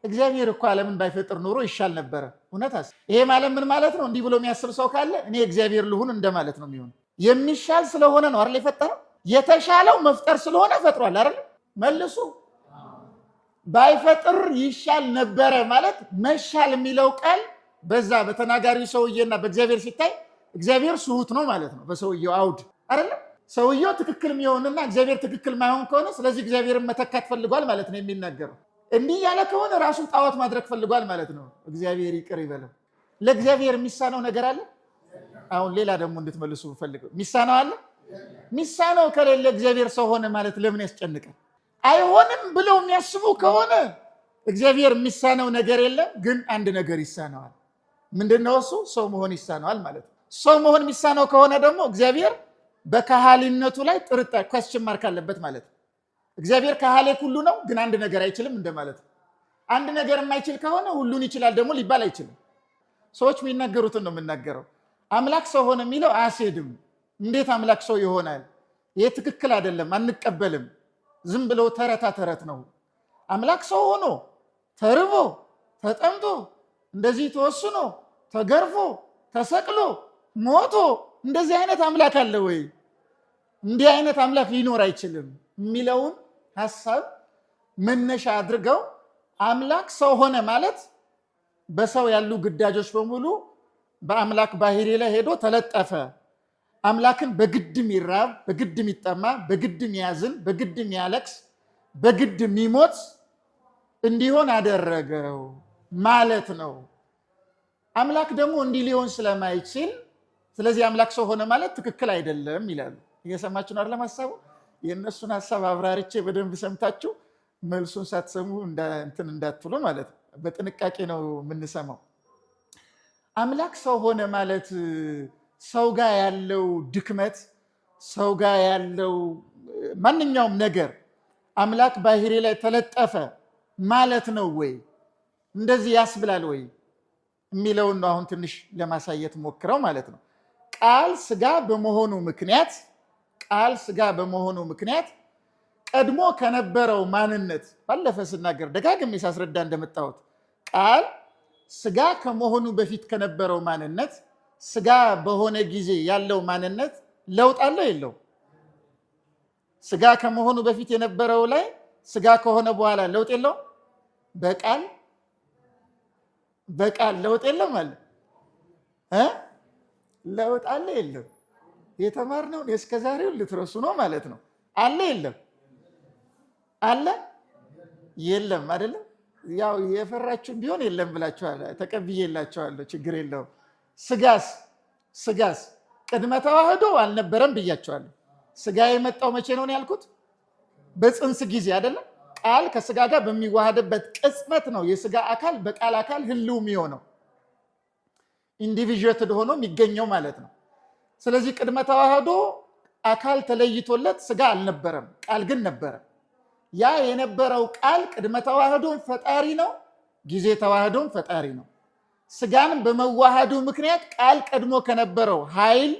እግዚአብሔር እኮ ዓለምን ባይፈጥር ኖሮ ይሻል ነበረ። እውነታስ ይሄ ማለት ምን ማለት ነው? እንዲህ ብሎ የሚያስብ ሰው ካለ እኔ እግዚአብሔር ልሁን እንደማለት ነው የሚሆነው። የሚሻል ስለሆነ ነው አይደል የፈጠረው? የተሻለው መፍጠር ስለሆነ ፈጥሯል አይደል? መልሱ። ባይፈጥር ይሻል ነበረ ማለት መሻል የሚለው ቃል በዛ በተናጋሪው ሰውዬና በእግዚአብሔር ሲታይ እግዚአብሔር ስሁት ነው ማለት ነው በሰውየው አውድ አይደል? ሰውየው ትክክል የሚሆንና እግዚአብሔር ትክክል ማይሆን ከሆነ ስለዚህ እግዚአብሔርን መተካት ፈልጓል ማለት ነው የሚናገረው። እንዲህ ያለ ከሆነ ራሱን ጣዖት ማድረግ ፈልጓል ማለት ነው። እግዚአብሔር ይቅር ይበለው። ለእግዚአብሔር የሚሳነው ነገር አለ? አሁን ሌላ ደግሞ እንድትመልሱ ፈልገው የሚሳነው አለ? የሚሳነው ከሌለ እግዚአብሔር ሰው ሆነ ማለት ለምን ያስጨንቃል? አይሆንም ብለው የሚያስቡ ከሆነ እግዚአብሔር የሚሳነው ነገር የለም፣ ግን አንድ ነገር ይሳነዋል። ምንድነው እሱ? ሰው መሆን ይሳነዋል ማለት ነው። ሰው መሆን የሚሳነው ከሆነ ደግሞ እግዚአብሔር በካህሊነቱ ላይ ጥርጣሬ ኳስችን ማርክ አለበት ማለት ነው። እግዚአብሔር ካህሌ ሁሉ ነው፣ ግን አንድ ነገር አይችልም እንደማለት ነው። አንድ ነገር የማይችል ከሆነ ሁሉን ይችላል ደግሞ ሊባል አይችልም። ሰዎች የሚናገሩትን ነው የምናገረው። አምላክ ሰው ሆነ የሚለው አያስሄድም። እንዴት አምላክ ሰው ይሆናል? ይሄ ትክክል አይደለም፣ አንቀበልም። ዝም ብለው ተረታ ተረት ነው። አምላክ ሰው ሆኖ ተርቦ ተጠምቶ እንደዚህ ተወስኖ ተገርፎ ተሰቅሎ ሞቶ እንደዚህ አይነት አምላክ አለ ወይ? እንዲህ አይነት አምላክ ሊኖር አይችልም የሚለውን ሐሳብ መነሻ አድርገው አምላክ ሰው ሆነ ማለት በሰው ያሉ ግዳጆች በሙሉ በአምላክ ባህሪ ላይ ሄዶ ተለጠፈ። አምላክን በግድም ይራብ፣ በግድም ይጠማ፣ በግድም ያዝን፣ በግድም ያለቅስ፣ በግድም ይሞት እንዲሆን አደረገው ማለት ነው። አምላክ ደግሞ እንዲህ ሊሆን ስለማይችል ስለዚህ አምላክ ሰው ሆነ ማለት ትክክል አይደለም ይላሉ። እየሰማችሁ ነው አይደለም? ሐሳቡ የእነሱን ሐሳብ አብራርቼ በደንብ ሰምታችሁ መልሱን ሳትሰሙ እንትን እንዳትሉ ማለት ነው። በጥንቃቄ ነው የምንሰማው። አምላክ ሰው ሆነ ማለት ሰው ጋር ያለው ድክመት፣ ሰው ጋር ያለው ማንኛውም ነገር አምላክ ባህሪ ላይ ተለጠፈ ማለት ነው ወይ? እንደዚህ ያስብላል ወይ የሚለውን ነው አሁን ትንሽ ለማሳየት ሞክረው ማለት ነው። ቃል ስጋ በመሆኑ ምክንያት ቀድሞ ከነበረው ማንነት ባለፈ ስናገር ደጋግሜ ሳስረዳ እንደመጣሁት ቃል ስጋ ከመሆኑ በፊት ከነበረው ማንነት ስጋ በሆነ ጊዜ ያለው ማንነት ለውጥ አለው የለው? ስጋ ከመሆኑ በፊት የነበረው ላይ ስጋ ከሆነ በኋላ ለውጥ የለው? በቃል ለውጥ የለም አለ ለውጥ አለ የለም? የተማርነውን እስከዛሬውን ልትረሱ ነው ማለት ነው። አለ የለም? አለ የለም አይደለም? ያው የፈራችሁም ቢሆን የለም ብላችኋል። ተቀብዬላችኋለሁ፣ ችግር የለውም። ስጋስ ቅድመ ተዋህዶ አልነበረም ብያችኋለሁ። ስጋ የመጣው መቼ ነው ያልኩት? በፅንስ ጊዜ አይደለም? ቃል ከስጋ ጋር በሚዋሃድበት ቅጽበት ነው የስጋ አካል በቃል አካል ህልው የሚሆነው ኢንዲቪዥዌትድ ሆኖ የሚገኘው ማለት ነው። ስለዚህ ቅድመ ተዋህዶ አካል ተለይቶለት ስጋ አልነበረም፣ ቃል ግን ነበረ። ያ የነበረው ቃል ቅድመ ተዋህዶን ፈጣሪ ነው፣ ጊዜ ተዋህዶን ፈጣሪ ነው። ስጋን በመዋሃዱ ምክንያት ቃል ቀድሞ ከነበረው ኃይል፣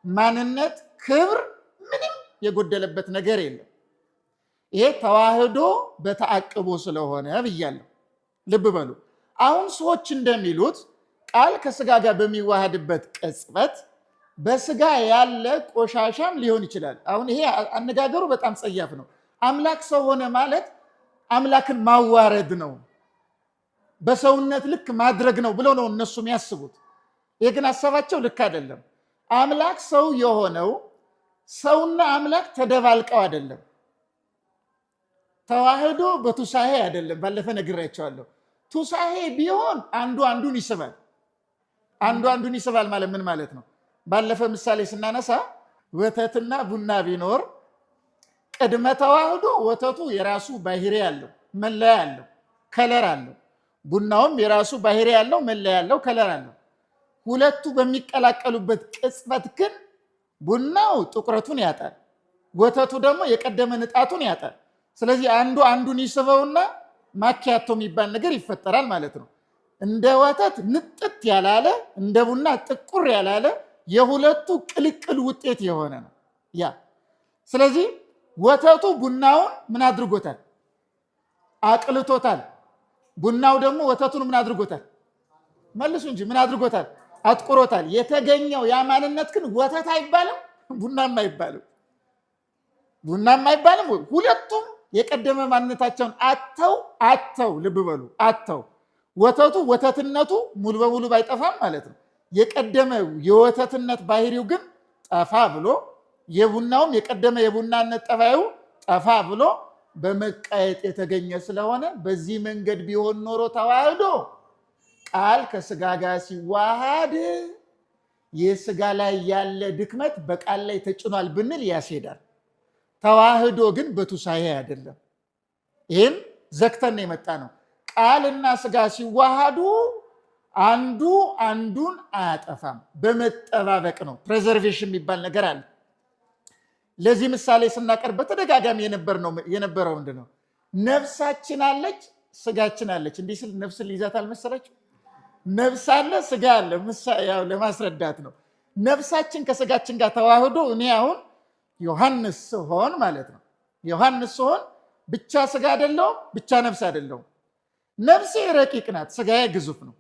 ማንነት፣ ክብር ምንም የጎደለበት ነገር የለም። ይሄ ተዋህዶ በተአቅቦ ስለሆነ ብያለሁ። ልብ በሉ። አሁን ሰዎች እንደሚሉት ቃል ከስጋ ጋር በሚዋሃድበት ቅጽበት በስጋ ያለ ቆሻሻም ሊሆን ይችላል። አሁን ይሄ አነጋገሩ በጣም ጸያፍ ነው። አምላክ ሰው ሆነ ማለት አምላክን ማዋረድ ነው፣ በሰውነት ልክ ማድረግ ነው ብለው ነው እነሱ የሚያስቡት። ይህ ግን ሀሳባቸው ልክ አይደለም። አምላክ ሰው የሆነው ሰውና አምላክ ተደባልቀው አይደለም። ተዋህዶ በቱሳሄ አይደለም። ባለፈ ነግሬያቸዋለሁ። ቱሳሄ ቢሆን አንዱ አንዱን ይስባል። አንዱ አንዱን ይስባል ማለት ምን ማለት ነው? ባለፈ ምሳሌ ስናነሳ ወተትና ቡና ቢኖር ቅድመ ተዋህዶ ወተቱ የራሱ ባህሪ ያለው መለያ ያለው ከለር አለው። ቡናውም የራሱ ባህሪ ያለው መለያ ያለው ከለር አለው። ሁለቱ በሚቀላቀሉበት ቅጽበት ግን ቡናው ጥቁረቱን ያጣል፣ ወተቱ ደግሞ የቀደመ ንጣቱን ያጣል። ስለዚህ አንዱ አንዱን ይስበውና ማኪያቶ የሚባል ነገር ይፈጠራል ማለት ነው። እንደ ወተት ንጥት ያላለ እንደ ቡና ጥቁር ያላለ የሁለቱ ቅልቅል ውጤት የሆነ ነው ያ። ስለዚህ ወተቱ ቡናውን ምን አድርጎታል? አቅልቶታል። ቡናው ደግሞ ወተቱን ምን አድርጎታል? መልሱ እንጂ ምን አድርጎታል? አጥቁሮታል። የተገኘው ያ ማንነት ግን ወተት አይባልም፣ ቡናም አይባልም። ቡናም አይባልም። ሁለቱም የቀደመ ማንነታቸውን አተው ልብ በሉ አተው ወተቱ ወተትነቱ ሙሉ በሙሉ ባይጠፋም ማለት ነው። የቀደመ የወተትነት ባህሪው ግን ጠፋ ብሎ የቡናውም የቀደመ የቡናነት ጠባዩ ጠፋ ብሎ በመቃየጥ የተገኘ ስለሆነ በዚህ መንገድ ቢሆን ኖሮ ተዋህዶ ቃል ከስጋ ጋር ሲዋሃድ የስጋ ላይ ያለ ድክመት በቃል ላይ ተጭኗል ብንል ያስሄዳል። ተዋህዶ ግን በቱሳኤ አይደለም። ይህን ዘግተን የመጣ ነው። ቃልና ስጋ ሲዋሃዱ አንዱ አንዱን አያጠፋም፣ በመጠባበቅ ነው። ፕሬዘርቬሽን የሚባል ነገር አለ። ለዚህ ምሳሌ ስናቀርብ በተደጋጋሚ የነበረው ምንድን ነው? ነፍሳችን አለች፣ ስጋችን አለች። እንዲህ ስል ነፍስን ሊይዛት አልመሰላችሁ? ነፍስ አለ፣ ስጋ አለ። ለማስረዳት ነው። ነፍሳችን ከስጋችን ጋር ተዋህዶ እኔ አሁን ዮሐንስ ስሆን ማለት ነው። ዮሐንስ ስሆን ብቻ ስጋ አይደለሁም፣ ብቻ ነፍስ አይደለሁም። ነፍሴ ረቂቅ ናት፣ ስጋዬ ግዙፍ ነው።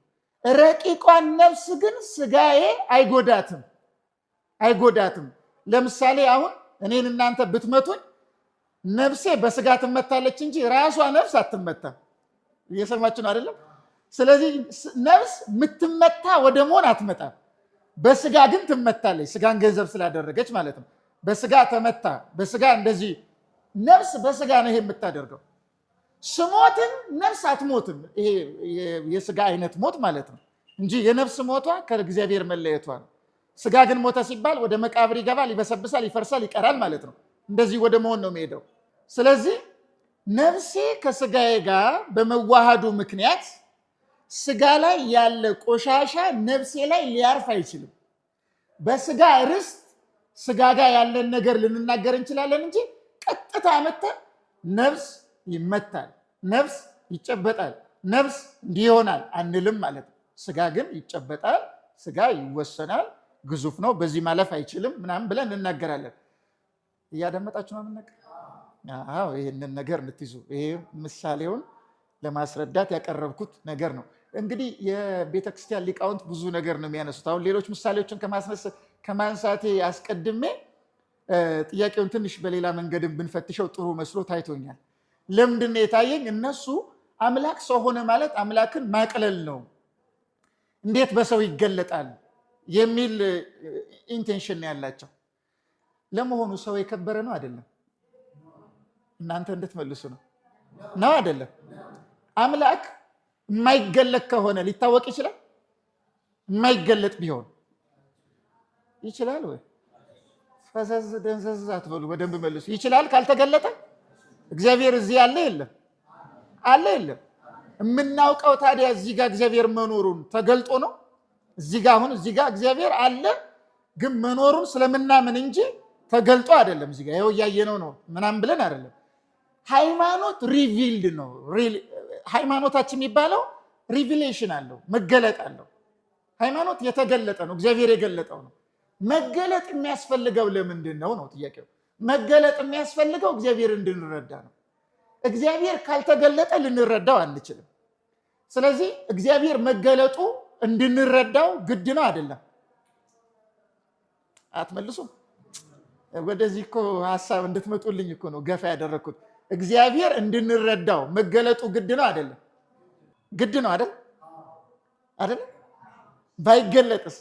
ረቂቋን ነፍስ ግን ስጋዬ አይጎዳትም። ለምሳሌ አሁን እኔን እናንተ ብትመቱኝ ነፍሴ በስጋ ትመታለች እንጂ ራሷ ነፍስ አትመታም። እየሰማችሁ ነው አይደለም? ስለዚህ ነፍስ የምትመታ ወደ መሆን አትመጣም። በስጋ ግን ትመታለች፣ ስጋን ገንዘብ ስላደረገች ማለት ነው። በስጋ ተመታ፣ በስጋ እንደዚህ ነፍስ በስጋ ነው ይሄ የምታደርገው። ስሞትን ነፍስ አትሞትም። ይሄ የስጋ አይነት ሞት ማለት ነው እንጂ የነፍስ ሞቷ ከእግዚአብሔር መለየቷ ነው። ስጋ ግን ሞተ ሲባል ወደ መቃብር ይገባል፣ ይበሰብሳል፣ ይፈርሳል፣ ይቀራል ማለት ነው። እንደዚህ ወደ መሆን ነው የሚሄደው። ስለዚህ ነፍሴ ከስጋዬ ጋር በመዋሃዱ ምክንያት ስጋ ላይ ያለ ቆሻሻ ነፍሴ ላይ ሊያርፍ አይችልም። በስጋ ርስት ስጋ ጋር ያለን ነገር ልንናገር እንችላለን እንጂ ቀጥታ መተን ነፍስ ይመታል፣ ነፍስ ይጨበጣል፣ ነፍስ እንዲህ ይሆናል አንልም ማለት ነው። ስጋ ግን ይጨበጣል፣ ስጋ ይወሰናል፣ ግዙፍ ነው፣ በዚህ ማለፍ አይችልም ምናምን ብለን እንናገራለን። እያደመጣችሁ ነው የምንነገር? አዎ፣ ይህንን ነገር እንድትይዙ ይሄ ምሳሌውን ለማስረዳት ያቀረብኩት ነገር ነው። እንግዲህ የቤተክርስቲያን ሊቃውንት ብዙ ነገር ነው የሚያነሱት። አሁን ሌሎች ምሳሌዎችን ከማንሳቴ አስቀድሜ ጥያቄውን ትንሽ በሌላ መንገድም ብንፈትሸው ጥሩ መስሎ ታይቶኛል። ለምንድን ነው የታየኝ? እነሱ አምላክ ሰው ሆነ ማለት አምላክን ማቅለል ነው፣ እንዴት በሰው ይገለጣል የሚል ኢንቴንሽን ያላቸው። ለመሆኑ ሰው የከበረ ነው አይደለም? እናንተ እንድትመልሱ ነው አይደለም? አምላክ የማይገለጥ ከሆነ ሊታወቅ ይችላል? የማይገለጥ ቢሆን ይችላል ወይ? ፈዘዝ ደንዘዝ አትበሉ፣ በደንብ መልሱ። ይችላል ካልተገለጠ? እግዚአብሔር እዚህ አለ የለም? አለ የለም? የምናውቀው ታዲያ እዚህ ጋር እግዚአብሔር መኖሩን ተገልጦ ነው። እዚህ ጋር አሁን እዚህ ጋር እግዚአብሔር አለ፣ ግን መኖሩን ስለምናምን እንጂ ተገልጦ አይደለም። እዚህ ጋር ይኸው እያየነው ነው ምናምን ብለን አይደለም። ሃይማኖት ሪቪልድ ነው። ሃይማኖታችን የሚባለው ሪቪሌሽን አለው፣ መገለጥ አለው። ሃይማኖት የተገለጠ ነው፣ እግዚአብሔር የገለጠው ነው። መገለጥ የሚያስፈልገው ለምንድን ነው ጥያቄው። መገለጥ የሚያስፈልገው እግዚአብሔር እንድንረዳ ነው። እግዚአብሔር ካልተገለጠ ልንረዳው አንችልም። ስለዚህ እግዚአብሔር መገለጡ እንድንረዳው ግድ ነው አይደለም? አትመልሱም? ወደዚህ እኮ ሀሳብ እንድትመጡልኝ እኮ ነው ገፋ ያደረግኩት። እግዚአብሔር እንድንረዳው መገለጡ ግድ ነው አይደለም? ግድ ነው አይደል? ባይገለጥስ?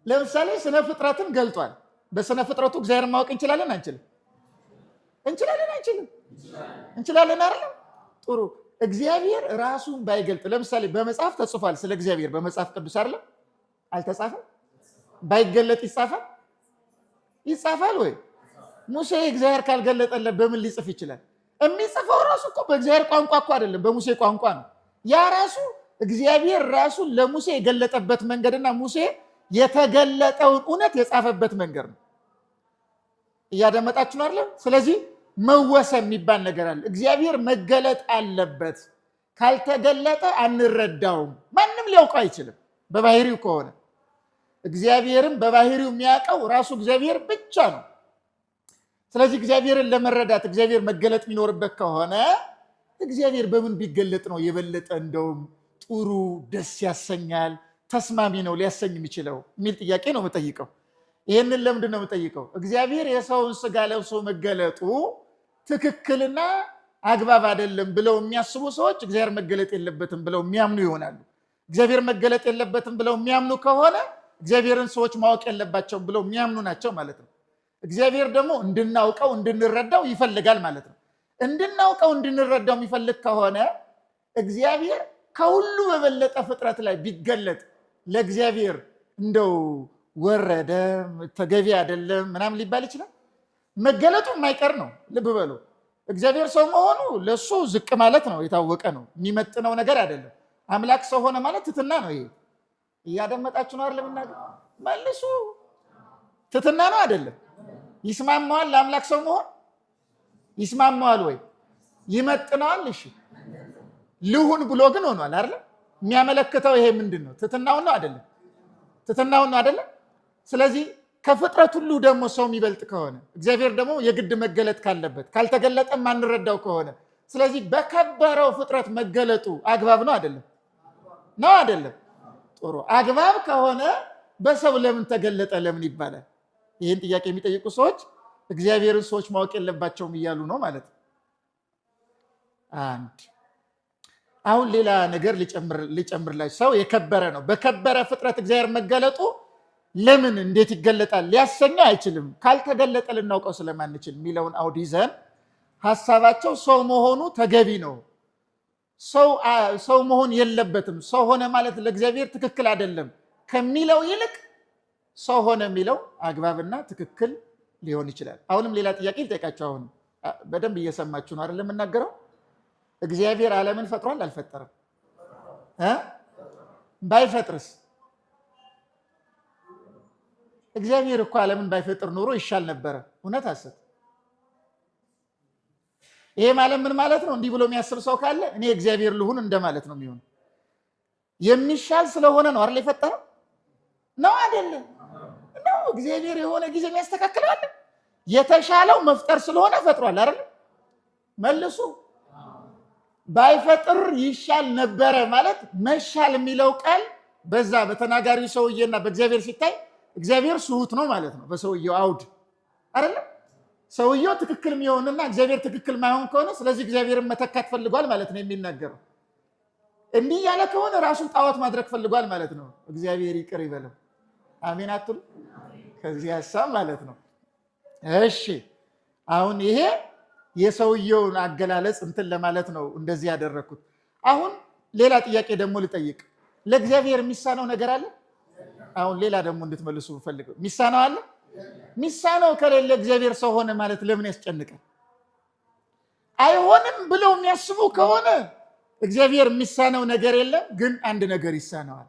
ለምሳሌ ስነ ፍጥረትን ገልጧል። በስነ ፍጥረቱ እግዚአብሔር ማወቅ እንችላለን አንችልም? እንችላለን አይደለም? ጥሩ። እግዚአብሔር ራሱን ባይገልጥ፣ ለምሳሌ በመጽሐፍ ተጽፏል ስለ እግዚአብሔር በመጽሐፍ ቅዱስ አይደለም? አልተጻፈም? ባይገለጥ ይጻፋል ወይ? ሙሴ እግዚአብሔር ካልገለጠለት በምን ሊጽፍ ይችላል? የሚጽፈው ራሱ እኮ በእግዚአብሔር ቋንቋ እኮ አይደለም፣ በሙሴ ቋንቋ ነው። ያ ራሱ እግዚአብሔር ራሱን ለሙሴ የገለጠበት መንገድና ሙሴ የተገለጠውን እውነት የጻፈበት መንገድ ነው። እያደመጣችሁ ነው አይደለም? ስለዚህ መወሰን የሚባል ነገር አለ። እግዚአብሔር መገለጥ አለበት። ካልተገለጠ አንረዳውም። ማንም ሊያውቀው አይችልም በባህሪው ከሆነ። እግዚአብሔርም በባህሪው የሚያውቀው ራሱ እግዚአብሔር ብቻ ነው። ስለዚህ እግዚአብሔርን ለመረዳት እግዚአብሔር መገለጥ የሚኖርበት ከሆነ እግዚአብሔር በምን ቢገለጥ ነው የበለጠ እንደውም ጥሩ ደስ ያሰኛል ተስማሚ ነው ሊያሰኝ የሚችለው የሚል ጥያቄ ነው የምጠይቀው። ይህንን ለምንድን ነው የምጠይቀው? እግዚአብሔር የሰውን ስጋ ለብሶ መገለጡ ትክክልና አግባብ አይደለም ብለው የሚያስቡ ሰዎች እግዚአብሔር መገለጥ የለበትም ብለው የሚያምኑ ይሆናሉ። እግዚአብሔር መገለጥ የለበትም ብለው የሚያምኑ ከሆነ እግዚአብሔርን ሰዎች ማወቅ የለባቸውም ብለው የሚያምኑ ናቸው ማለት ነው። እግዚአብሔር ደግሞ እንድናውቀው እንድንረዳው ይፈልጋል ማለት ነው። እንድናውቀው እንድንረዳው የሚፈልግ ከሆነ እግዚአብሔር ከሁሉ በበለጠ ፍጥረት ላይ ቢገለጥ ለእግዚአብሔር እንደው ወረደ ተገቢ አይደለም ምናምን ሊባል ይችላል? መገለጡ የማይቀር ነው። ልብ በሉ። እግዚአብሔር ሰው መሆኑ ለሱ ዝቅ ማለት ነው፣ የታወቀ ነው። የሚመጥነው ነገር አይደለም። አምላክ ሰው ሆነ ማለት ትትና ነው። ይሄ እያደመጣችሁ ነው አይደለም? መልሱ። ትትና ነው አይደለም? ይስማማዋል? ለአምላክ ሰው መሆን ይስማማዋል ወይ? ይመጥነዋል? እሺ ልሁን ብሎ ግን ሆኗል አይደለም? የሚያመለክተው ይሄ ምንድን ነው? ትትናውን ነው አይደለም? ትትናውን ነው አይደለም? ስለዚህ ከፍጥረት ሁሉ ደግሞ ሰው የሚበልጥ ከሆነ እግዚአብሔር ደግሞ የግድ መገለጥ ካለበት ካልተገለጠ ማንረዳው ከሆነ ስለዚህ በከበረው ፍጥረት መገለጡ አግባብ ነው አይደለም? ነው አይደለም? ጥሩ። አግባብ ከሆነ በሰው ለምን ተገለጠ ለምን ይባላል? ይህን ጥያቄ የሚጠይቁ ሰዎች እግዚአብሔርን ሰዎች ማወቅ የለባቸውም እያሉ ነው ማለት ነው። አንድ አሁን ሌላ ነገር ሊጨምርላችሁ። ሰው የከበረ ነው። በከበረ ፍጥረት እግዚአብሔር መገለጡ ለምን እንዴት ይገለጣል ሊያሰኘው አይችልም፣ ካልተገለጠ ልናውቀው ስለማንችል የሚለውን አውድ ይዘን ሀሳባቸው ሰው መሆኑ ተገቢ ነው፣ ሰው መሆን የለበትም፣ ሰው ሆነ ማለት ለእግዚአብሔር ትክክል አይደለም ከሚለው ይልቅ ሰው ሆነ የሚለው አግባብና ትክክል ሊሆን ይችላል። አሁንም ሌላ ጥያቄ ልጠይቃቸው። አሁን በደንብ እየሰማችሁ ነው አይደል የምናገረው? እግዚአብሔር ዓለምን ፈጥሯል አልፈጠረም? ባይፈጥርስ? እግዚአብሔር እኮ ዓለምን ባይፈጥር ኖሮ ይሻል ነበረ። እውነት ሐሰት? ይሄ ማለት ምን ማለት ነው? እንዲህ ብሎ የሚያስብ ሰው ካለ እኔ እግዚአብሔር ልሁን እንደማለት ነው የሚሆነው። የሚሻል ስለሆነ ነው አይደል የፈጠረው? ነው አይደለም? ነው እግዚአብሔር የሆነ ጊዜ የሚያስተካክለው አለ። የተሻለው መፍጠር ስለሆነ ፈጥሯል አይደል? መልሱ። ባይፈጥር ይሻል ነበረ ማለት መሻል የሚለው ቃል በዛ በተናጋሪው ሰውዬና በእግዚአብሔር ሲታይ እግዚአብሔር ስሁት ነው ማለት ነው በሰውየው አውድ አይደለም? ሰውየው ትክክል የሚሆንና እግዚአብሔር ትክክል ማይሆን ከሆነ ስለዚህ እግዚአብሔርን መተካት ፈልጓል ማለት ነው የሚናገረው። እንዲህ ያለ ከሆነ ራሱን ጣዖት ማድረግ ፈልጓል ማለት ነው። እግዚአብሔር ይቅር ይበለው። አሜን አትሉ? ከዚህ ሀሳብ ማለት ነው። እሺ አሁን ይሄ የሰውየውን አገላለጽ እንትን ለማለት ነው እንደዚህ ያደረኩት። አሁን ሌላ ጥያቄ ደግሞ ልጠይቅ። ለእግዚአብሔር የሚሳነው ነገር አለ? አሁን ሌላ ደግሞ እንድትመልሱ ፈልገው። የሚሳነው አለ? የሚሳነው ከሌለ እግዚአብሔር ሰው ሆነ ማለት ለምን ያስጨንቃል? አይሆንም ብለው የሚያስቡ ከሆነ እግዚአብሔር የሚሳነው ነገር የለም፣ ግን አንድ ነገር ይሳነዋል።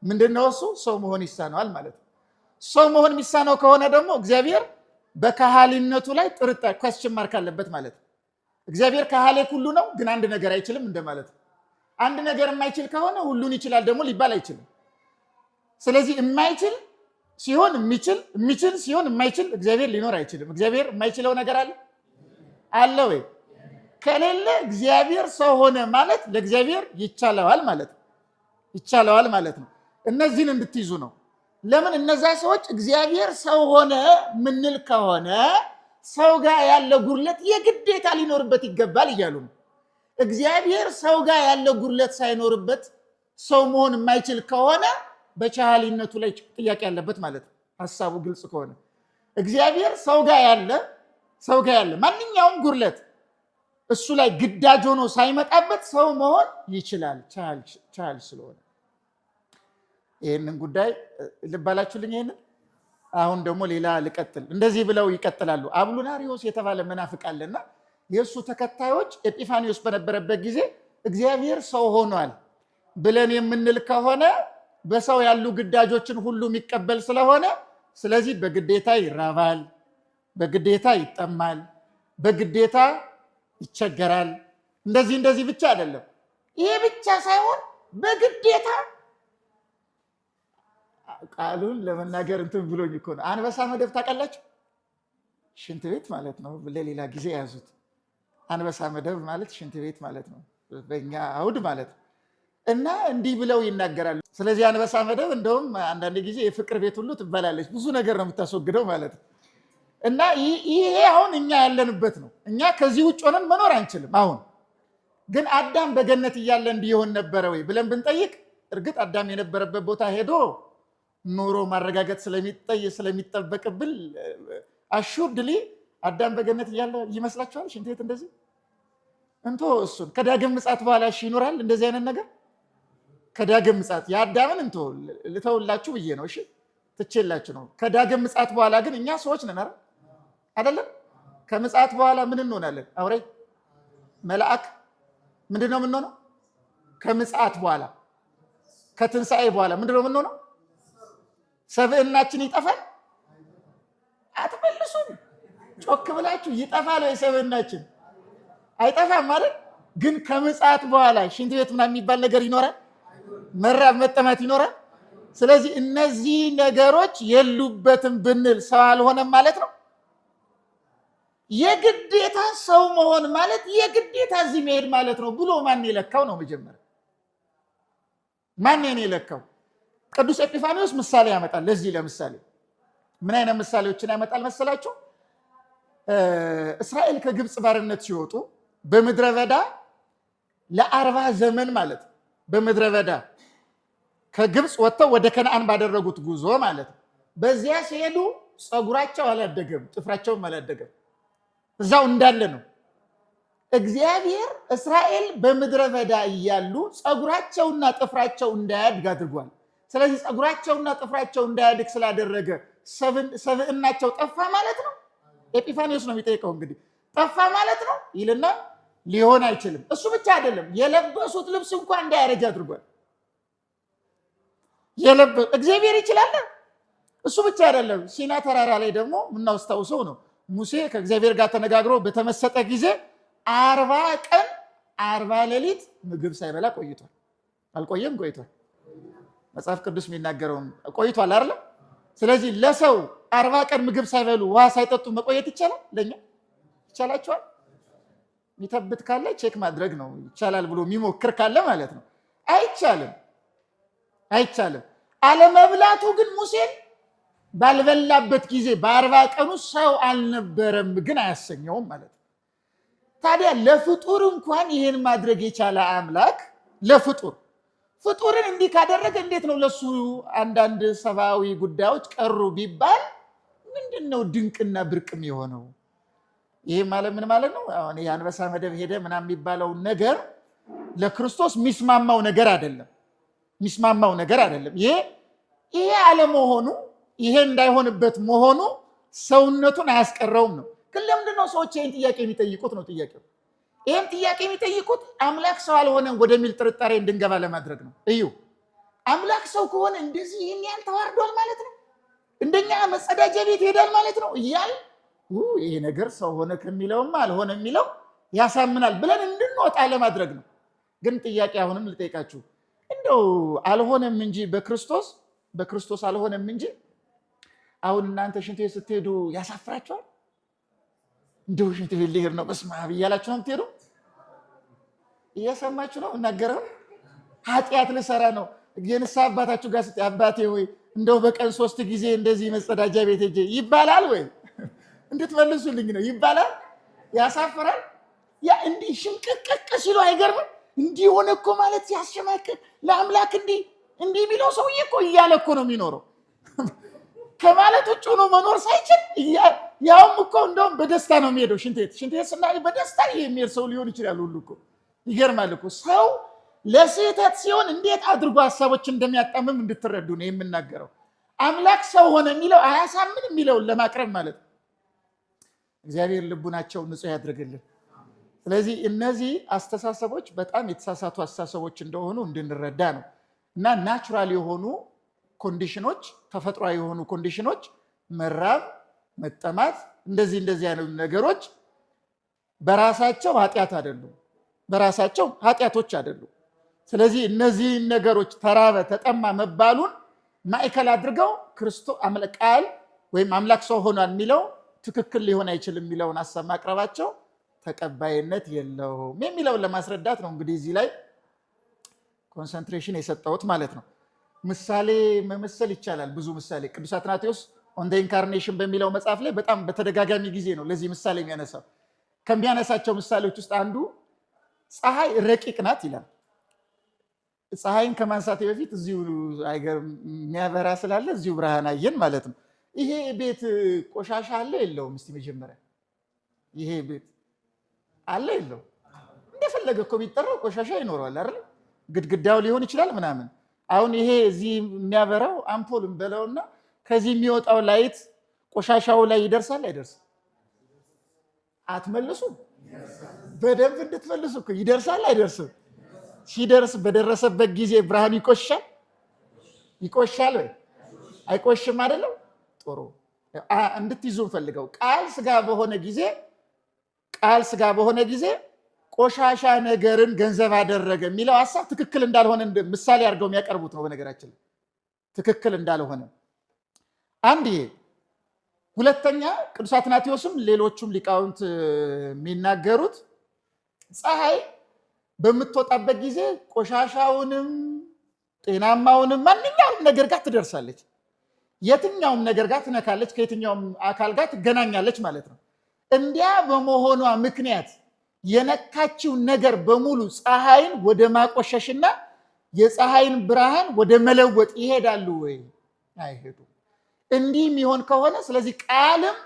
ምንድነው እሱ? ሰው መሆን ይሳነዋል ማለት ነው። ሰው መሆን የሚሳነው ከሆነ ደግሞ እግዚአብሔር በካህሊነቱ ላይ ጥርጣሬ ኳስችን ማርክ አለበት ማለት ነው። እግዚአብሔር ካህሌ ሁሉ ነው፣ ግን አንድ ነገር አይችልም እንደማለት ነው። አንድ ነገር የማይችል ከሆነ ሁሉን ይችላል ደግሞ ሊባል አይችልም። ስለዚህ የማይችል ሲሆን የሚችል፣ የሚችል ሲሆን የማይችል እግዚአብሔር ሊኖር አይችልም። እግዚአብሔር የማይችለው ነገር አለ ወይ? ከሌለ እግዚአብሔር ሰው ሆነ ማለት ለእግዚአብሔር ይቻለዋል ማለት ነው። ይቻለዋል ማለት ነው። እነዚህን እንድትይዙ ነው። ለምን እነዛ ሰዎች እግዚአብሔር ሰው ሆነ ምንል ከሆነ ሰው ጋር ያለ ጉድለት የግዴታ ሊኖርበት ይገባል እያሉ ነው። እግዚአብሔር ሰው ጋር ያለ ጉድለት ሳይኖርበት ሰው መሆን የማይችል ከሆነ በቻህሊነቱ ላይ ጥያቄ ያለበት ማለት ነው። ሀሳቡ ግልጽ ከሆነ እግዚአብሔር ሰው ጋር ያለ ማንኛውም ጉድለት እሱ ላይ ግዳጅ ሆኖ ሳይመጣበት ሰው መሆን ይችላል ቻል ስለሆነ ይህንን ጉዳይ ልባላችሁልኝ። ይህንን አሁን ደግሞ ሌላ ልቀጥል። እንደዚህ ብለው ይቀጥላሉ። አብሉናሪዎስ የተባለ መናፍቅ አለና የእሱ ተከታዮች ኤጲፋኒዎስ በነበረበት ጊዜ እግዚአብሔር ሰው ሆኗል ብለን የምንል ከሆነ በሰው ያሉ ግዳጆችን ሁሉ የሚቀበል ስለሆነ ስለዚህ በግዴታ ይራባል፣ በግዴታ ይጠማል፣ በግዴታ ይቸገራል። እንደዚህ ብቻ አይደለም። ይሄ ብቻ ሳይሆን በግዴታ ቃሉን ለመናገር እንትን ብሎኝ እኮ ነው። አንበሳ መደብ ታውቃላችሁ? ሽንት ቤት ማለት ነው። ለሌላ ጊዜ ያዙት። አንበሳ መደብ ማለት ሽንት ቤት ማለት ነው በእኛ አውድ ማለት ነው። እና እንዲህ ብለው ይናገራሉ። ስለዚህ አንበሳ መደብ እንደውም አንዳንድ ጊዜ የፍቅር ቤት ሁሉ ትባላለች። ብዙ ነገር ነው የምታስወግደው ማለት ነው። እና ይሄ አሁን እኛ ያለንበት ነው። እኛ ከዚህ ውጭ ሆነን መኖር አንችልም። አሁን ግን አዳም በገነት እያለ እንዲሆን ነበረ ወይ ብለን ብንጠይቅ እርግጥ አዳም የነበረበት ቦታ ሄዶ ኑሮ ማረጋገጥ ስለሚጠበቅብል አሹርድሊ አዳም በገነት እያለ ይመስላችኋል? ሽንት ቤት እንደዚህ እንቶ እሱን ከዳግም ምጽአት በኋላ ይኖራል እንደዚህ አይነት ነገር? ከዳግም ምጽአት የአዳምን እንቶ ልተውላችሁ ብዬ ነው። እሺ ትቼላችሁ ነው። ከዳግም ምጽአት በኋላ ግን እኛ ሰዎች ነን አይደለም? ከምጽአት በኋላ ምን እንሆናለን? አውሬ፣ መልአክ፣ ምንድነው የምንሆነው? ከምጽአት በኋላ ከትንሣኤ በኋላ ምንድነው የምንሆነው? ሰብዕናችን ይጠፋል? አትመልሱም። ጮክ ብላችሁ ይጠፋል ወይ ሰብዕናችን? አይጠፋም ማለት ግን ከምጽአት በኋላ ሽንት ቤት ምናምን የሚባል ነገር ይኖራል? መራብ መጠማት ይኖራል? ስለዚህ እነዚህ ነገሮች የሉበትም ብንል ሰው አልሆነም ማለት ነው። የግዴታ ሰው መሆን ማለት የግዴታ እዚህ መሄድ ማለት ነው ብሎ ማን የለካው ነው? መጀመሪያ ማን የለካው? ቅዱስ ኤጲፋኒዎስ ምሳሌ ያመጣል። ለዚህ ለምሳሌ ምን አይነት ምሳሌዎችን ያመጣል መሰላችሁ? እስራኤል ከግብፅ ባርነት ሲወጡ በምድረ በዳ ለ40 ዘመን ማለት በምድረ በዳ ከግብፅ ወጥተው ወደ ከነዓን ባደረጉት ጉዞ ማለት በዚያ ሲሄዱ ፀጉራቸው አላደገም፣ ጥፍራቸውም አላደገም፣ እዛው እንዳለ ነው። እግዚአብሔር እስራኤል በምድረ በዳ እያሉ ፀጉራቸውና ጥፍራቸው እንዳያድግ አድርጓል። ስለዚህ ፀጉራቸውና ጥፍራቸው እንዳያድግ ስላደረገ ሰብዕናቸው ጠፋ ማለት ነው። ኤጲፋኒዎስ ነው የሚጠይቀው። እንግዲህ ጠፋ ማለት ነው ይልና ሊሆን አይችልም። እሱ ብቻ አይደለም፣ የለበሱት ልብስ እንኳን እንዳያረጅ አድርጓል። እግዚአብሔር ይችላል። እሱ ብቻ አይደለም፣ ሲና ተራራ ላይ ደግሞ የምናስታውሰው ነው። ሙሴ ከእግዚአብሔር ጋር ተነጋግሮ በተመሰጠ ጊዜ 40 ቀን 40 ሌሊት ምግብ ሳይበላ ቆይቷል። አልቆየም? ቆይቷል። መጽሐፍ ቅዱስ የሚናገረውን ቆይቷል አይደለም? ስለዚህ ለሰው 40 ቀን ምግብ ሳይበሉ ውሃ ሳይጠጡ መቆየት ይቻላል? ለኛ ይቻላችኋል? የሚተብት ካለ ቼክ ማድረግ ነው። ይቻላል ብሎ የሚሞክር ካለ ማለት ነው። አይቻልም፣ አይቻልም። አለመብላቱ ግን ሙሴን ባልበላበት ጊዜ በ40 ቀኑ ሰው አልነበረም ግን አያሰኘውም ማለት ነው። ታዲያ ለፍጡር እንኳን ይሄን ማድረግ የቻለ አምላክ ፍጡርን እንዲህ ካደረገ እንዴት ነው ለሱ አንዳንድ ሰብአዊ ጉዳዮች ቀሩ ቢባል ምንድነው ድንቅና ብርቅም የሆነው? ይሄ ማለት ምን ማለት ነው? አሁን የአንበሳ መደብ ሄደ ምናምን የሚባለው ነገር ለክርስቶስ የሚስማማው ነገር አይደለም። ይሄ አለመሆኑ ይሄ እንዳይሆንበት መሆኑ ሰውነቱን አያስቀረውም ነው። ግን ለምንድነው ሰዎች ይሄን ጥያቄ የሚጠይቁት ነው ጥያቄው። ይሄን ጥያቄ የሚጠይቁት አምላክ ሰው አልሆነም ወደሚል ጥርጣሬ እንድንገባ ለማድረግ ነው። እዩ፣ አምላክ ሰው ከሆነ እንደዚህ ይሄን ያህል ተዋርዷል ማለት ነው፣ እንደኛ መጸዳጃ ቤት ይሄዳል ማለት ነው እያል ይሄ ነገር ሰው ሆነ ከሚለውማ አልሆነ የሚለው ያሳምናል ብለን እንድንወጣ ለማድረግ ነው። ግን ጥያቄ አሁንም ልጠይቃችሁ፣ እንደው አልሆነም እንጂ በክርስቶስ አልሆነም እንጂ አሁን እናንተ ሽንት ቤት ስትሄዱ ያሳፍራችኋል? እንደው ሽንት ቤት ልሄድ ነው በስመ አብ እያላችሁ ነው የምትሄዱ? እየሰማችሁ ነው እናገረው? ኃጢአት ልሰራ ነው የንስሐ አባታችሁ ጋር ስትይ አባቴ ወይ እንደው በቀን 3 ጊዜ እንደዚህ መጸዳጃ ቤት ሄጄ ይባላል ወይ? እንድትመልሱልኝ ነው። ይባላል? ያሳፍራል? ያ እንዲህ ሽምቅቅቅ ሲሉ አይገርምም? እንዲህ ሆነ እኮ ማለት ሲያሸማቅቅ ለአምላክ እንዲህ የሚለው ሰውዬ እኮ እያለ እኮ ነው የሚኖረው። ከማለት ውጭ ሆኖ መኖር ሳይችል ያውም እኮ እንደውም በደስታ ነው የሚሄደው። ሽንት ቤት ስናይ በደስታ የሚሄድ ሰው ሊሆን ይችላል ሁሉ እኮ። ይገርማል እኮ ሰው ለስህተት ሲሆን እንዴት አድርጎ ሀሳቦች እንደሚያጣምም እንድትረዱ ነው የምናገረው። አምላክ ሰው ሆነ የሚለው አያሳምን የሚለውን ለማቅረብ ማለት ነው። እግዚአብሔር ልቡናቸውን ንጹህ ያድርግልን። ስለዚህ እነዚህ አስተሳሰቦች በጣም የተሳሳቱ አስተሳሰቦች እንደሆኑ እንድንረዳ ነው እና ናቹራል የሆኑ ኮንዲሽኖች፣ ተፈጥሯዊ የሆኑ ኮንዲሽኖች፣ መራብ፣ መጠማት፣ እንደዚህ አይነት ነገሮች በራሳቸው ኃጢአት አይደሉም፣ በራሳቸው ኃጢአቶች አይደሉም። ስለዚህ እነዚህ ነገሮች ተራበ፣ ተጠማ መባሉን ማዕከል አድርገው ክርስቶስ ቃል ወይም አምላክ ሰው ሆኗል የሚለው ትክክል ሊሆን አይችልም የሚለውን ሀሳብ ማቅረባቸው ተቀባይነት የለውም የሚለውን ለማስረዳት ነው እንግዲህ እዚህ ላይ ኮንሰንትሬሽን የሰጠሁት ማለት ነው። ምሳሌ መመሰል ይቻላል። ብዙ ምሳሌ ቅዱስ አትናቴዎስ ኦን ዘ ኢንካርኔሽን በሚለው መጽሐፍ ላይ በጣም በተደጋጋሚ ጊዜ ነው ለዚህ ምሳሌ የሚያነሳው። ከሚያነሳቸው ምሳሌዎች ውስጥ አንዱ ፀሐይ ረቂቅ ናት ይላል። ፀሐይን ከማንሳቴ በፊት እዚሁ የሚያበራ ስላለ እዚሁ ብርሃን አየን ማለት ነው። ይሄ ቤት ቆሻሻ አለ የለውም? እስቲ መጀመሪያ ይሄ ቤት አለ የለው? እንደፈለገ እኮ ቢጠራው ቆሻሻ ይኖረዋል አይደል? ግድግዳው ሊሆን ይችላል ምናምን። አሁን ይሄ እዚህ የሚያበራው አምፖል እንበለውና ከዚህ የሚወጣው ላይት ቆሻሻው ላይ ይደርሳል አይደርስም? አትመልሱም? በደንብ እንድትመልሱ እኮ ይደርሳል አይደርስም? ሲደርስ በደረሰበት ጊዜ ብርሃኑ ይቆሻል? ይቆሻል ወይ አይቆሽም? አይደለም? ጥሩ እንድትይዙ ፈልገው ቃል ስጋ በሆነ ጊዜ ቆሻሻ ነገርን ገንዘብ አደረገ የሚለው ሀሳብ ትክክል እንዳልሆነ ምሳሌ አድርገው የሚያቀርቡት ነው። በነገራችን ላይ ትክክል እንዳልሆነ አንድ ይሄ። ሁለተኛ ቅዱስ አትናቴዎስም ሌሎቹም ሊቃውንት የሚናገሩት ፀሐይ በምትወጣበት ጊዜ ቆሻሻውንም ጤናማውንም ማንኛውም ነገር ጋር ትደርሳለች። የትኛውም ነገር ጋር ትነካለች፣ ከየትኛውም አካል ጋር ትገናኛለች ማለት ነው። እንዲያ በመሆኗ ምክንያት የነካችው ነገር በሙሉ ፀሐይን ወደ ማቆሸሽና የፀሐይን ብርሃን ወደ መለወጥ ይሄዳሉ ወይ? አይሄዱም። እንዲህ የሚሆን ከሆነ ስለዚህ ቃልም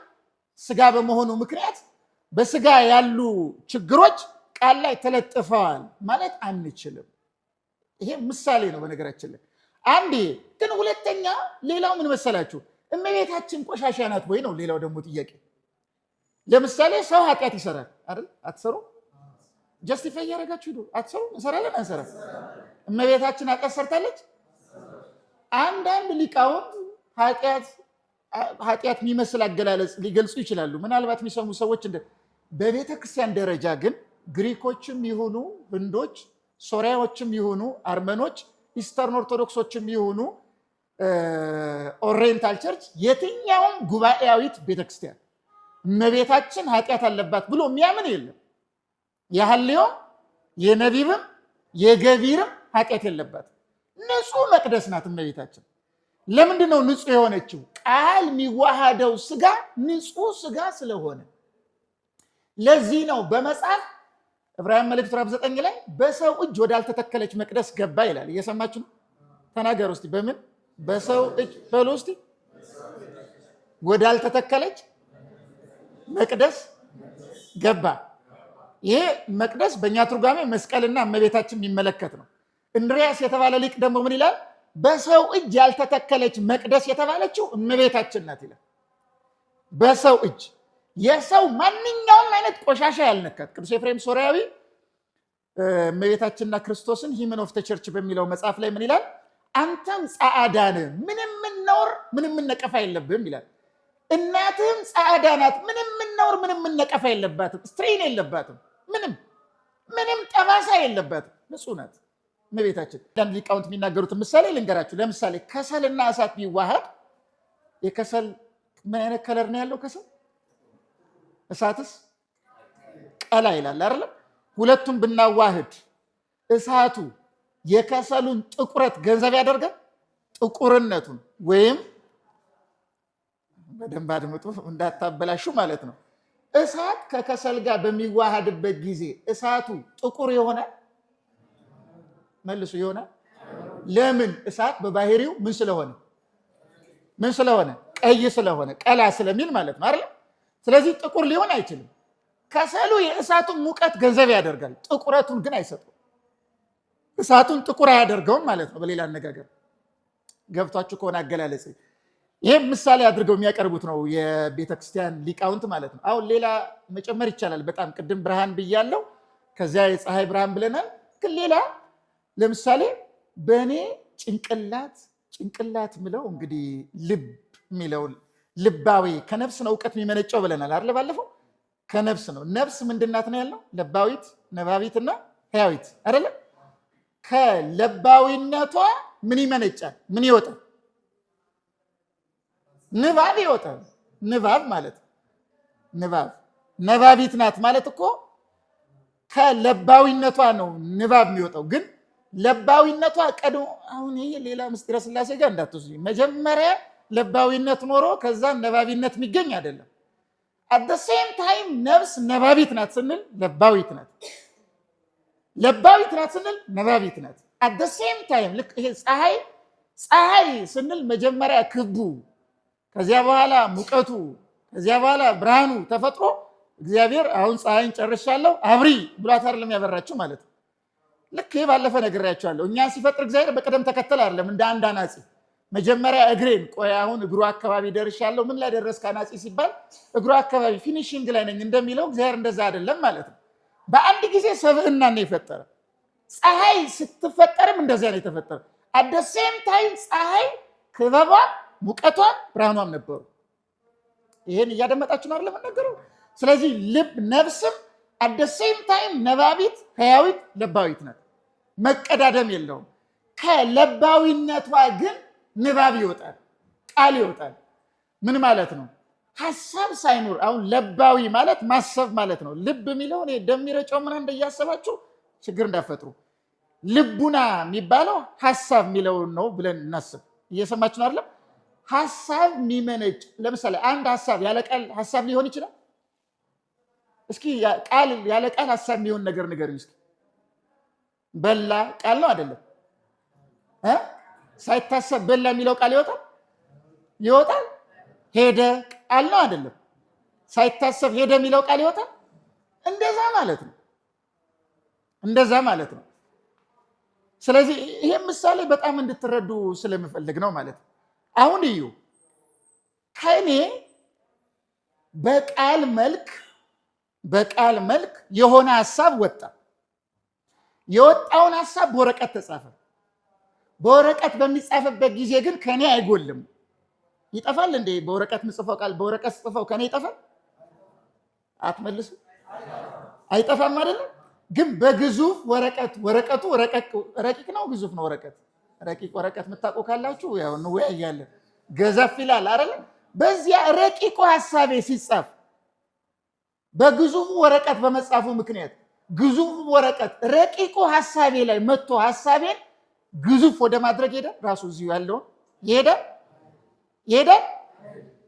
ስጋ በመሆኑ ምክንያት በስጋ ያሉ ችግሮች ቃል ላይ ተለጥፈዋል ማለት አንችልም። ይሄ ምሳሌ ነው በነገራችን ላይ አንድ። ግን ሁለተኛ ሌላው ምን መሰላችሁ? እመቤታችን ቆሻሻ ናት ወይ ነው ሌላው ደግሞ ጥያቄ። ለምሳሌ ሰው ኃጢአት ይሰራል አይደል? አትሰሩ? ጀስቲፋይ ያደረጋችሁ ሂዱ። አትሰሩ? እንሰራለን አንሰራ? እመቤታችን ኃጢአት ሰርታለች? አንዳንድ ሊቃውንት ኃጢአት የሚመስል አገላለጽ ሊገልጹ ይችላሉ። ምናልባት የሚሰሙ ሰዎች በቤተ ክርስቲያን ደረጃ ግን ግሪኮችም ይሁኑ ህንዶች፣ ሶሪያዎችም ይሁኑ አርመኖች፣ ኢስተርን ኦርቶዶክሶችም ይሁኑ ኦሪየንታል ቸርች፣ የትኛውም ጉባኤያዊት ቤተክርስቲያን እመቤታችን ኃጢአት አለባት ብሎ የሚያምን የለም። የሐልዮም የነቢብም የገቢርም ኃጢአት የለባት። ንጹህ መቅደስ ናት እመቤታችን። ለምንድን ነው ንጹህ የሆነችው? ቃል የሚዋሃደው ስጋ ንጹህ ስጋ ስለሆነ። ለዚህ ነው በመጽሐፍ ዕብራውያን መልእክት ምዕራፍ 9 ላይ በሰው እጅ ወዳልተተከለች መቅደስ ገባ ይላል። እየሰማችሁ ነው? ተናገሩ እስቲ። በምን በሰው እጅ በሉ እስቲ። ወዳልተተከለች መቅደስ ገባ። ይሄ መቅደስ በእኛ ትርጓሜ መስቀልና እመቤታችን የሚመለከት ነው። እንድሪያስ የተባለ ሊቅ ደግሞ ምን ይላል? በሰው እጅ ያልተተከለች መቅደስ የተባለችው እመቤታችን ናት ይላል። በሰው እጅ የሰው ማንኛውም አይነት ቆሻሻ ያልነካት። ቅዱስ ኤፍሬም ሶርያዊ እመቤታችንና ክርስቶስን ሂመን ኦፍ ቸርች በሚለው መጽሐፍ ላይ ምን ይላል? አንተም ጻዕዳን ምንም ነውር ምንም ነቀፋ የለብህም ይላል። እናትህም ጻዕዳ ናት፣ ምንም ነውር ምንም ነቀፋ የለባትም፣ ስትሬን የለባትም፣ ምንም ጠባሳ የለባትም፣ ንጹህ ናት እመቤታችን። አንዳንድ ሊቃውንት የሚናገሩት ምሳሌ ልንገራችሁ። ለምሳሌ ከሰልና እሳት ቢዋሃድ የከሰል ምን አይነት ከለር ነው ያለው? ከሰል እሳትስ ቀላ ይላል አይደለም? ሁለቱም ብናዋህድ እሳቱ የከሰሉን ጥቁረት ገንዘብ ያደርጋል? ጥቁርነቱን ወይም በደንብ አድምጡ እንዳታበላሹ ማለት ነው። እሳት ከከሰል ጋር በሚዋሃድበት ጊዜ እሳቱ ጥቁር ይሆናል? መልሱ ይሆናል? ለምን? እሳት በባህሪው ምን ስለሆነ? ቀይ ስለሆነ ቀላ ስለሚል ማለት ነው አይደል? ስለዚህ ጥቁር ሊሆን አይችልም። ከሰሉ የእሳቱን ሙቀት ገንዘብ ያደርጋል፣ ጥቁረቱን ግን አይሰጡም። እሳቱን ጥቁር አያደርገውም ማለት ነው። በሌላ አነጋገር ገብቷችሁ ከሆነ አገላለጽ ይህም ምሳሌ አድርገው የሚያቀርቡት ነው የቤተክርስቲያን ሊቃውንት ማለት ነው። አሁን ሌላ መጨመር ይቻላል። በጣም ቅድም ብርሃን ብያለው፣ ከዚያ የፀሐይ ብርሃን ብለናል። ግን ሌላ ለምሳሌ በእኔ ጭንቅላት ምለው እንግዲህ ልብ የሚለው ልባዊ ከነፍስ ነው እውቀት የሚመነጨው ብለናል አይደል? ባለፈው ከነፍስ ነው። ነፍስ ምንድናት ነው ያልነው? ለባዊት፣ ነባቢትና ሕያዊት አይደለ? ከለባዊነቷ ምን ይመነጫል? ምን ይወጣል? ንባብ ይወጣል። ንባብ ማለት ንባብ ነባቢት ናት ማለት እኮ ከለባዊነቷ ነው ንባብ የሚወጣው። ግን ለባዊነቷ ቀድሞ አሁን ይሄ ሌላ ምስጢረ ሥላሴ ጋር እንዳትወስዱ። መጀመሪያ ለባዊነት ኖሮ ከዛ ነባቢነት የሚገኝ አይደለም። አት ሴም ታይም ነፍስ ነባቢት ናት ስንል ለባዊት ናት፣ ለባዊት ናት ስንል ነባቢት ናት። አት ሴም ታይም ልክ ይሄ ፀሐይ ስንል መጀመሪያ ክቡ፣ ከዚያ በኋላ ሙቀቱ፣ ከዚያ በኋላ ብርሃኑ ተፈጥሮ እግዚአብሔር አሁን ፀሐይን ጨርሻለሁ አብሪ ብሏት አይደለም ያበራችው ማለት ነው። ልክ ይሄ ባለፈ ነግሬያቸዋለሁ። እኛን ሲፈጥር እግዚአብሔር በቅደም ተከተል አይደለም እንደ አንድ አናጺ መጀመሪያ እግሬን ቆይ አሁን እግሩ አካባቢ ደርሻለሁ ምን ላይ ደረስክ አናጺ ሲባል እግሩ አካባቢ ፊኒሺንግ ላይ ነኝ እንደሚለው እግዚአብሔር እንደዛ አይደለም ማለት ነው። በአንድ ጊዜ ሰብዕና ነው የፈጠረ። ፀሐይ ስትፈጠርም እንደዚያ ነው የተፈጠረ። አት ሴም ታይም ፀሐይ ክበቧ፣ ሙቀቷ፣ ብርሃኗም ነበሩ። ይሄን እያደመጣችሁ ነው አይደል የምናገረው? ስለዚህ ልብ ነፍስም አት ሴም ታይም ነባቢት፣ ህያዊት፣ ለባዊት ናት። መቀዳደም የለውም። ከለባዊነቷ ግን ንባብ ይወጣል፣ ቃል ይወጣል። ምን ማለት ነው? ሀሳብ ሳይኖር አሁን ለባዊ ማለት ማሰብ ማለት ነው። ልብ የሚለው እኔ ደም የሚረጨው ምን እንደያሰባችሁ ችግር እንዳፈጥሩ። ልቡና የሚባለው ሀሳብ የሚለውን ነው ብለን እናስብ። እየሰማችሁ ነው አይደለም? ሀሳብ የሚመነጭ ለምሳሌ አንድ ሀሳብ ያለ ቃል ሀሳብ ሊሆን ይችላል። እስኪ ቃል ያለ ቃል ሀሳብ የሚሆን ነገር ንገሩኝ እስኪ። በላ ቃል ነው አይደለም? ሳይታሰብ በላ የሚለው ቃል ይወጣል? ሄደ ቃል ነው አይደለም? ሳይታሰብ ሄደ የሚለው ቃል ይወጣል? እንደዛ ማለት ነው። ስለዚህ ይሄ ምሳሌ በጣም እንድትረዱ ስለምፈልግ ነው ማለት ነው። አሁን እዩ፣ ከእኔ በቃል መልክ የሆነ ሀሳብ ወጣ። የወጣውን ሀሳብ በወረቀት ተጻፈ። በወረቀት በሚጻፍበት ጊዜ ግን ከኔ አይጎልም። ይጠፋል እንዴ? በወረቀት ምጽፈው ቃል በወረቀት ጽፈው ከኔ ይጠፋል? አትመልሱ። አይጠፋም አይደለም? ግን በግዙፍ ወረቀቱ ረቂቅ ነው ግዙፍ ነው? ረቂቅ ወረቀት የምታውቁ ካላችሁ ያው እንወያያለን። ገዘፍ ይላል አይደል? በዚያ ረቂቁ ሀሳቤ ሲጻፍ በግዙፉ ወረቀት በመጻፉ ምክንያት ግዙፉ ወረቀት ረቂቁ ሀሳቤ ላይ መጥቶ ሀሳቤን ግዙፍ ወደ ማድረግ ሄደ። ራሱ እዚሁ ያለውን ይሄዳል።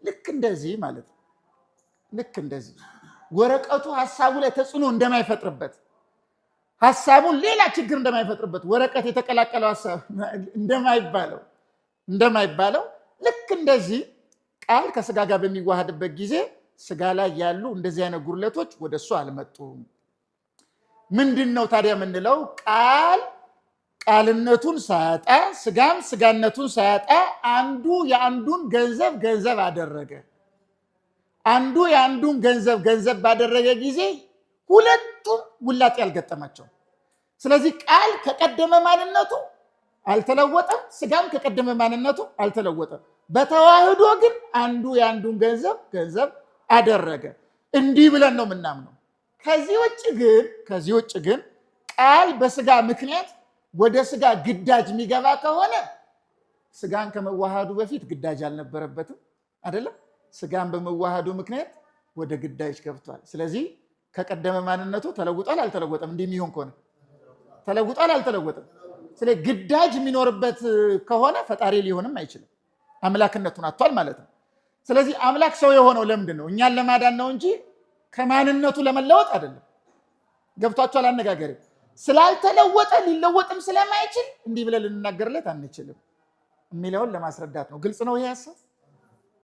ልክ እንደዚህ ማለት ነው። ልክ እንደዚህ ወረቀቱ ሀሳቡ ላይ ተጽዕኖ እንደማይፈጥርበት፣ ሀሳቡን ሌላ ችግር እንደማይፈጥርበት፣ ወረቀት የተቀላቀለው ሀሳብ እንደማይባለው ልክ እንደዚህ ቃል ከስጋ ጋር በሚዋሃድበት ጊዜ ስጋ ላይ ያሉ እንደዚህ አይነት ጉድለቶች ወደ እሱ አልመጡም። ምንድን ነው ታዲያ የምንለው? ቃልነቱን ሳያጣ ስጋም ስጋነቱን ሳያጣ አንዱ የአንዱን ገንዘብ አደረገ። አንዱ የአንዱን ገንዘብ ባደረገ ጊዜ ሁለቱም ውላጤ ያልገጠማቸው። ስለዚህ ቃል ከቀደመ ማንነቱ አልተለወጠም፣ ስጋም ከቀደመ ማንነቱ አልተለወጠም። በተዋህዶ ግን አንዱ የአንዱን ገንዘብ አደረገ። እንዲህ ብለን ነው የምናምነው። ከዚህ ውጭ ግን ቃል በስጋ ምክንያት ወደ ስጋ ግዳጅ የሚገባ ከሆነ ስጋን ከመዋሃዱ በፊት ግዳጅ አልነበረበትም አይደለም? ስጋን በመዋሃዱ ምክንያት ወደ ግዳጅ ገብቷል። ስለዚህ ከቀደመ ማንነቱ ተለውጧል አልተለወጠም? እንዲህ የሚሆን ከሆነ ተለውጧል አልተለወጠም? ስለዚህ ግዳጅ የሚኖርበት ከሆነ ፈጣሪ ሊሆንም አይችልም፣ አምላክነቱን አጥቷል ማለት ነው። ስለዚህ አምላክ ሰው የሆነው ለምንድን ነው? እኛን ለማዳን ነው እንጂ ከማንነቱ ለመለወጥ አይደለም። ገብቷችኋል አነጋገሬ? ስላልተለወጠ ሊለወጥም ስለማይችል እንዲህ ብለን ልንናገርለት አንችልም የሚለውን ለማስረዳት ነው። ግልጽ ነው ይሄ ሀሳብ?